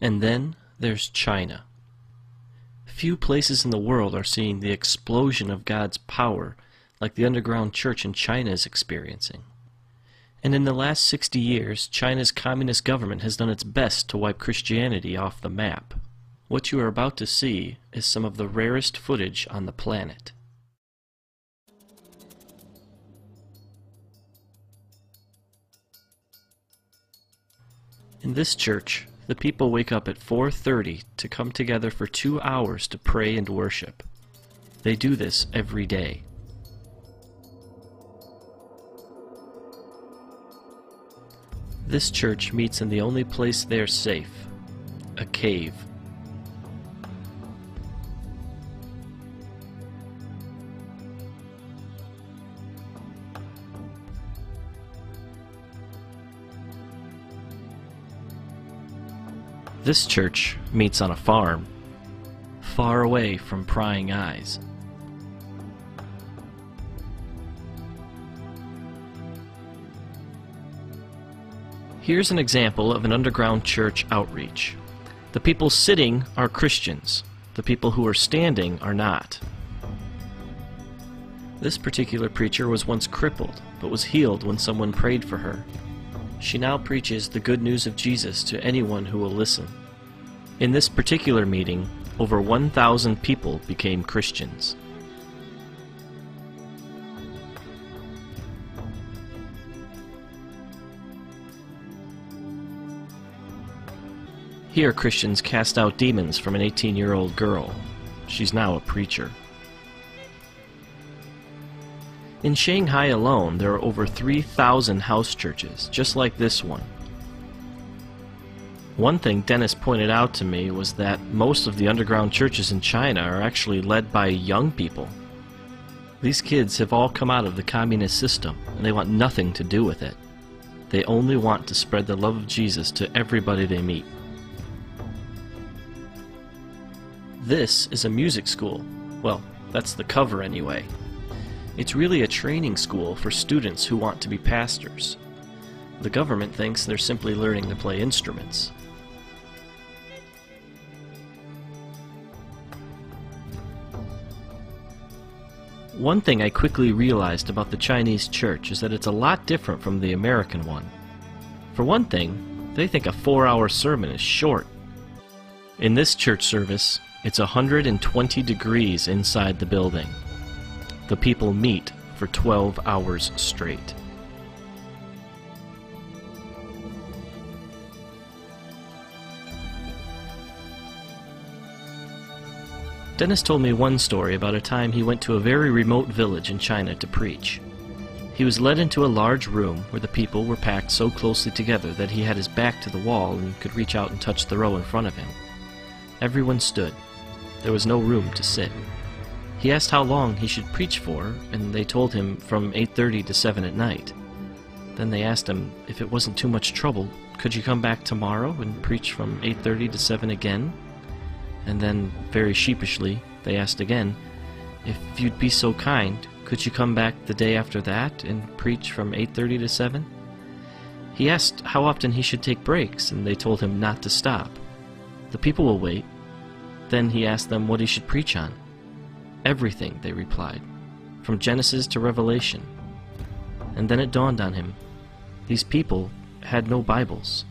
And then there's China. Few places in the world are seeing the explosion of God's power like the underground church in China is experiencing. And in the last 60 years, China's communist government has done its best to wipe Christianity off the map. What you are about to see is some of the rarest footage on the planet. In this church, the people wake up at 4:30 to come together for 2 hours to pray and worship. They do this every day. This church meets in the only place they're safe, a cave. This church meets on a farm, far away from prying eyes. Here's an example of an underground church outreach. The people sitting are Christians. The people who are standing are not. This particular preacher was once crippled, but was healed when someone prayed for her. She now preaches the good news of Jesus to anyone who will listen. In this particular meeting, over 1,000 people became Christians. Here Christians cast out demons from an 18-year-old girl. She's now a preacher. In Shanghai alone, there are over 3,000 house churches, just like this one. One thing Dennis pointed out to me was that most of the underground churches in China are actually led by young people. These kids have all come out of the communist system, and they want nothing to do with it. They only want to spread the love of Jesus to everybody they meet. This is a music school. Well, that's the cover anyway. It's really a training school for students who want to be pastors. The government thinks they're simply learning to play instruments. One thing I quickly realized about the Chinese church is that it's a lot different from the American one. For one thing, they think a 4-hour sermon is short. In this church service, it's 120 degrees inside the building. The people meet for 12 hours straight. Dennis told me one story about a time he went to a very remote village in China to preach. He was led into a large room where the people were packed so closely together that he had his back to the wall and could reach out and touch the row in front of him. Everyone stood. There was no room to sit. He asked how long he should preach for, and they told him from 8:30 to 7 at night. Then they asked him if it wasn't too much trouble, could you come back tomorrow and preach from 8:30 to 7 again? And then, very sheepishly, they asked again, if you'd be so kind, could you come back the day after that and preach from 8:30 to 7? He asked how often he should take breaks, and they told him not to stop. The people will wait. Then he asked them what he should preach on. Everything, they replied, from Genesis to Revelation. And then it dawned on him, these people had no Bibles.